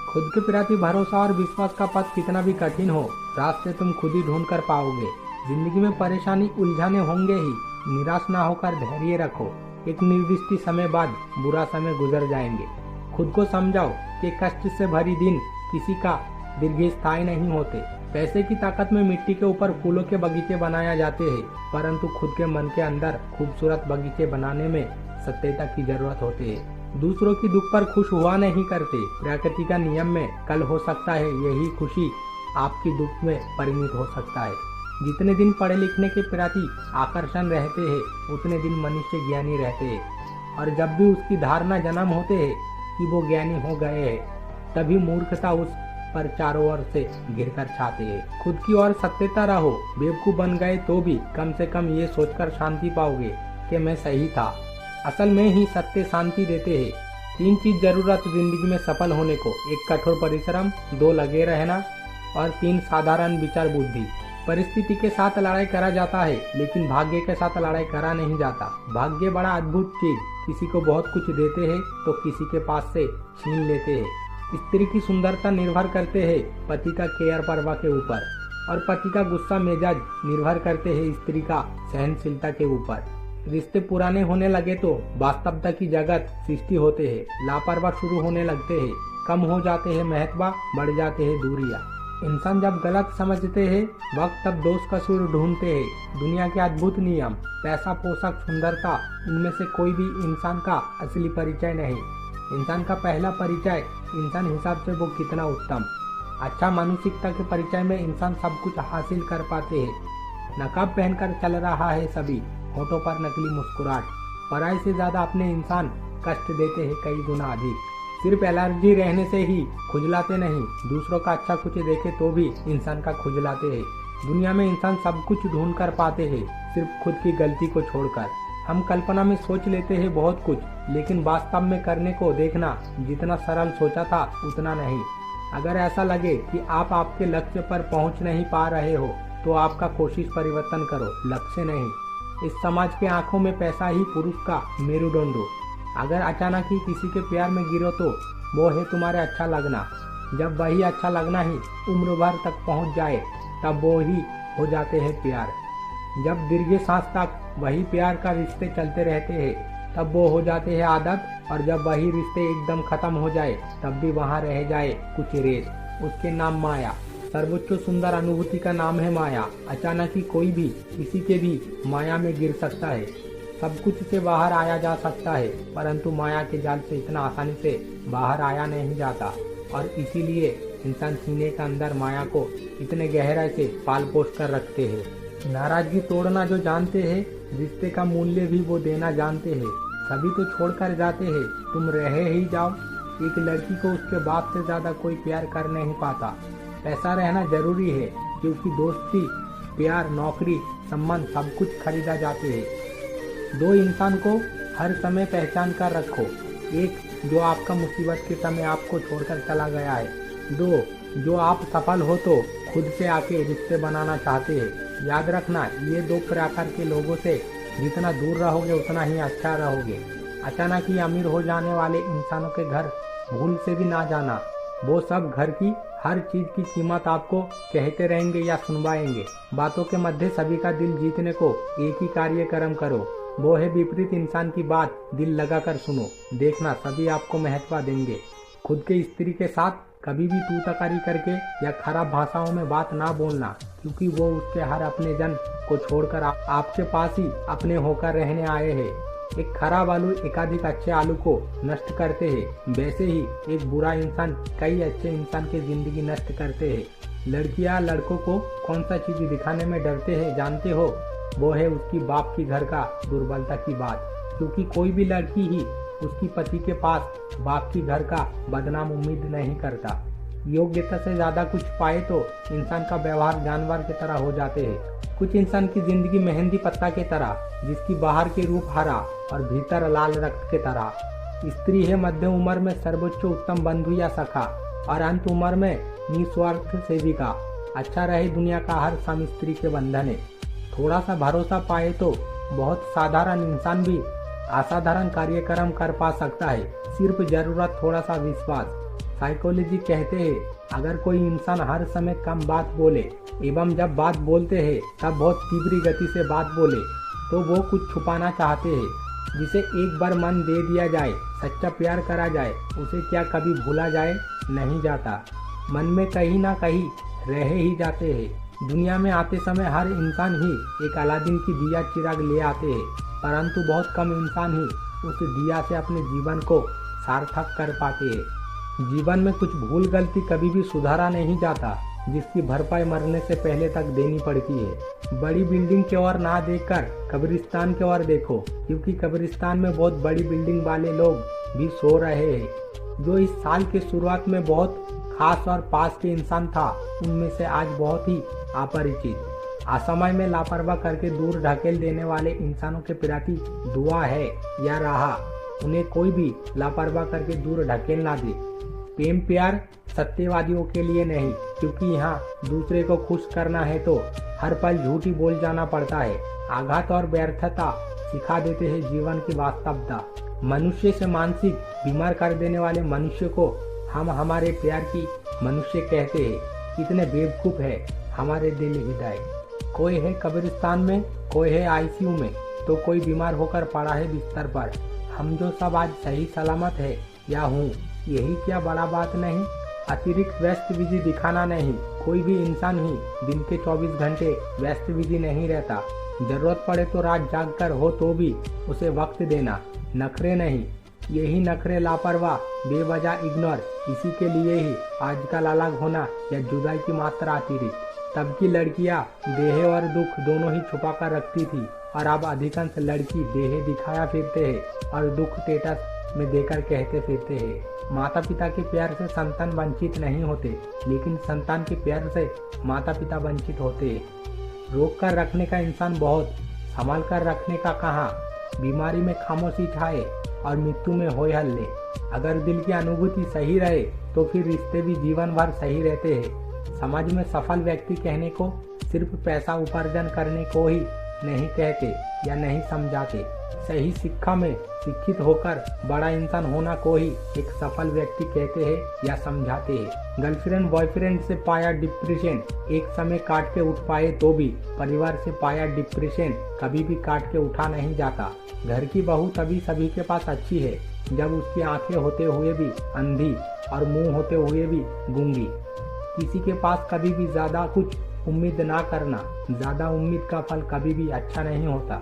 खुद के प्रति भरोसा और विश्वास का पथ कितना भी कठिन हो, रास्ते तुम खुद ही ढूंढ कर पाओगे। जिंदगी में परेशानी उलझाने होंगे ही, निराश ना होकर धैर्य रखो। एक निर्दिष्ट समय बाद बुरा समय गुजर जाएंगे। खुद को समझाओ कि कष्ट से भरी दिन किसी का दीर्घस्थायी नहीं होते। पैसे की ताकत में मिट्टी के ऊपर फूलों के बगीचे बनाया जाते हैं, परंतु खुद के मन के अंदर खूबसूरत बगीचे बनाने में सत्यता की जरूरत होती है। दूसरों की दुख पर खुश हुआ नहीं करते। प्रकृति का नियम में कल हो सकता है यही खुशी आपकी दुख में परिणत हो सकता है। जितने दिन पढ़े लिखने के प्रति आकर्षण रहते हैं, उतने दिन मनुष्य ज्ञानी रहते हैं। और जब भी उसकी धारणा जन्म होते हैं कि वो ज्ञानी हो गए हैं, तभी मूर्खता उस पर चारों ओर से घिरकर छाते हैं। खुद की ओर सत्यता रहो। बेवकूफ बन गए तो भी कम से कम ये सोचकर शांति पाओगे कि मैं सही था। असल में ही सत्य शांति देते हैं। 3 चीज जरूरत जिंदगी में सफल होने को: 1 कठोर परिश्रम, 2 लगे रहना और 3 साधारण विचार बुद्धि। परिस्थिति के साथ लड़ाई करा जाता है, लेकिन भाग्य के साथ लड़ाई करा नहीं जाता। भाग्य बड़ा अद्भुत चीज, किसी को बहुत कुछ देते हैं तो किसी के पास से छीन लेते हैं। स्त्री की सुंदरता निर्भर करते हैं पति का केयर परवा के ऊपर, और पति का गुस्सा मिजाज निर्भर करते हैं स्त्री का सहनशीलता के ऊपर। रिश्ते पुराने होने लगे तो वास्तवता की जगत सृष्टि होते हैं। लापरवाह शुरू होने लगते हैं, कम हो जाते हैं महत्व, बढ़ जाते हैं दूरियां। इंसान जब गलत समझते हैं वक्त तब दोष कसूर ढूंढते हैं। दुनिया के अद्भुत नियम, पैसा, पोशाक, सुंदरता, इनमें से कोई भी इंसान का असली परिचय नहीं। इंसान का पहला परिचय इंसान हिसाब से वो कितना उत्तम। अच्छा मानसिकता के परिचय में इंसान सब कुछ हासिल कर पाते हैं। नकाब पहनकर चल रहा है सभी, होठों पर नकली मुस्कुराहट। पराई से ज्यादा अपने इंसान कष्ट देते हैं कई गुना अधिक। सिर्फ एलर्जी रहने से ही खुजलाते नहीं, दूसरों का अच्छा कुछ देखे तो भी इंसान का खुजलाते हैं। दुनिया में इंसान सब कुछ ढूंढ कर पाते हैं, सिर्फ खुद की गलती को छोड़कर। हम कल्पना में सोच लेते हैं बहुत कुछ, लेकिन वास्तव में करने को देखना जितना सरल सोचा था उतना नहीं। अगर ऐसा लगे कि आप आपके लक्ष्य पर पहुंच नहीं पा रहे हो, तो आपका कोशिश परिवर्तन करो, लक्ष्य नहीं। इस समाज के आंखों में पैसा ही पुरुष का मेरुदंड हो। अगर अचानक ही किसी के प्यार में गिरो तो वो है तुम्हारे अच्छा लगना। जब वही अच्छा लगना ही उम्र भर तक पहुंच जाए, तब वो ही हो जाते हैं प्यार। जब दीर्घ सांस तक वही प्यार का रिश्ते चलते रहते हैं, तब वो हो जाते हैं आदत। और जब वही रिश्ते एकदम खत्म हो जाए, तब भी वहाँ रह जाए कुछ रेस, उसके नाम माया। सर्वोच्च सुंदर अनुभूति का नाम है माया। अचानक ही कोई भी किसी के भी माया में गिर सकता है। सब कुछ से बाहर आया जा सकता है, परंतु माया के जाल से इतना आसानी से बाहर आया नहीं जाता। और इसीलिए इंसान सीने के अंदर माया को इतने गहराई से पाल पोष कर रखते हैं। नाराजगी तोड़ना जो जानते हैं, रिश्ते का मूल्य भी वो देना जानते हैं। सभी तो छोड़कर जाते हैं, तुम रहे ही जाओ। एक लड़की को उसके बाप से ज्यादा कोई प्यार कर नहीं पाता। पैसा रहना जरूरी है, क्योंकि दोस्ती, प्यार, नौकरी, सम्मान सब कुछ खरीदा जाते हैं। 2 इंसान को हर समय पहचान कर रखो। 1 जो आपका मुसीबत के समय आपको छोड़कर चला गया है। 2 जो आप सफल हो तो खुद से आके रिश्ते बनाना चाहते हैं। याद रखना, ये 2 प्रकार के लोगों से जितना दूर रहोगे उतना ही अच्छा रहोगे। अचानक ही अमीर हो जाने वाले इंसानों के घर भूल से भी ना जाना। वो सब घर की हर चीज की कीमत आपको कहते रहेंगे या सुनवाएंगे। बातों के मध्य सभी का दिल जीतने को एक ही कार्यक्रम करो, वो है विपरीत इंसान की बात दिल लगाकर सुनो। देखना सभी आपको महत्व देंगे। खुद के स्त्री के साथ कभी भी तूताकारी करके या खराब भाषाओं में बात ना बोलना, क्योंकि वो उसके हर अपने जन को छोड़कर आपके पास ही अपने होकर रहने आए हैं। एक खराब आलू एकाधिक अच्छे आलू को नष्ट करते हैं, वैसे ही एक बुरा इंसान कई अच्छे इंसान की जिंदगी नष्ट करते हैं। लड़कियां लड़कों को कौन सा चीज दिखाने में डरते हैं जानते हो? वो है उसकी बाप की घर का दुर्बलता की बात, क्योंकि कोई भी लड़की ही उसकी पति के पास बाप की घर का बदनाम उम्मीद नहीं करता। योग्यता से ज्यादा कुछ पाए तो इंसान का व्यवहार जानवर की तरह हो जाते हैं। कुछ इंसान की जिंदगी मेहंदी पत्ता की तरह, जिसकी बाहर के रूप हरा और भीतर लाल रक्त के तरह। स्त्री है मध्य उम्र में सर्वोच्च उत्तम बंधु या सखा, और अंत उम्र में निस्वार्थ सेविका। अच्छा रहे दुनिया का हर स्वामी स्त्री के बंधन है। थोड़ा सा भरोसा पाए तो बहुत साधारण इंसान भी असाधारण कार्यक्रम कर पा सकता है। सिर्फ जरूरत थोड़ा सा विश्वास। साइकोलॉजी कहते हैं अगर कोई इंसान हर समय कम बात बोले एवं जब बात बोलते हैं तब बहुत तीव्र गति से बात बोले तो वो कुछ छुपाना चाहते हैं। जिसे एक बार मन दे दिया जाए, सच्चा प्यार करा जाए, उसे क्या कभी भूला जाए? नहीं जाता। मन में कहीं ना कहीं रह ही जाते हैं। दुनिया में आते समय हर इंसान ही एक अलादीन की दिया चिराग ले आते हैं, परंतु बहुत कम इंसान ही उस दिया से अपने जीवन को सार्थक कर पाते हैं। जीवन में कुछ भूल गलती कभी भी सुधारा नहीं जाता, जिसकी भरपाई मरने से पहले तक देनी पड़ती है। बड़ी बिल्डिंग की ओर ना देखकर कब्रिस्तान की ओर देखो, क्योंकि कब्रिस्तान में बहुत बड़ी बिल्डिंग वाले लोग भी सो रहे हैं। जो इस साल के शुरुआत में बहुत खास और पास के इंसान था, उनमें से आज बहुत ही अपरिचित। असमय में लापरवाह करके दूर ढकेल देने वाले इंसानों के प्रति दुआ है या रहा, उन्हें कोई भी लापरवाह करके दूर ढकेल ना दे। प्रेम प्यार सत्यवादियों के लिए नहीं, क्योंकि यहाँ दूसरे को खुश करना है तो हर पल झूठी बोल जाना पड़ता है। आघात और व्यर्थता सिखा देते हैं जीवन की वास्तवता। मनुष्य से मानसिक बीमार कर देने वाले मनुष्य को हम हमारे प्यार की मनुष्य कहते हैं। कितने बेवकूफ है हमारे दिल हृदय। कोई है कब्रिस्तान में, कोई है आईसीयू में, तो कोई बीमार होकर पड़ा है बिस्तर पर। हम जो सब आज सही सलामत है या हूँ, यही क्या बड़ा बात नहीं? अतिरिक्त व्यस्त बिजी दिखाना नहीं। कोई भी इंसान ही दिन के 24 घंटे व्यस्त बिजी नहीं रहता। जरूरत पड़े तो रात जाग कर हो तो भी उसे वक्त देना, नखरे नहीं। यही नखरे, लापरवाह, बेवजह इग्नोर, इसी के लिए ही आजकल अलग होना या जुदाई की मात्रा अतिरिक्त। तब की लड़कियां देह और दुख दोनों ही छुपा कर रखती थी, और अब अधिकांश लड़की देह दिखाया फिरते हैं और दुख स्टेटस में देकर कहते फिरते हैं। माता पिता के प्यार से संतान वंचित नहीं होते, लेकिन संतान के प्यार से माता पिता वंचित होते हैं। रोक कर रखने का इंसान बहुत, संभाल कर रखने का कहाँ। बीमारी में खामोशी छाए और मृत्यु में होए हल्ले। अगर दिल की अनुभूति सही रहे तो फिर रिश्ते भी जीवन भर सही रहते हैं। समाज में सफल व्यक्ति कहने को सिर्फ पैसा उपार्जन करने को ही नहीं कहते या नहीं समझाते। सही शिक्षा में शिक्षित होकर बड़ा इंसान होना को ही एक सफल व्यक्ति कहते हैं या समझाते हैं। गर्लफ्रेंड बॉयफ्रेंड से पाया डिप्रेशन एक समय काट के उठ पाए तो भी परिवार से पाया डिप्रेशन कभी भी काट के उठा नहीं जाता। घर की बहू तभी सभी के पास अच्छी है जब उसकी आंखें होते हुए भी अंधी और मुंह होते हुए भी गूंगी। किसी के पास कभी भी ज्यादा कुछ उम्मीद ना करना। ज्यादा उम्मीद का फल कभी भी अच्छा नहीं होता।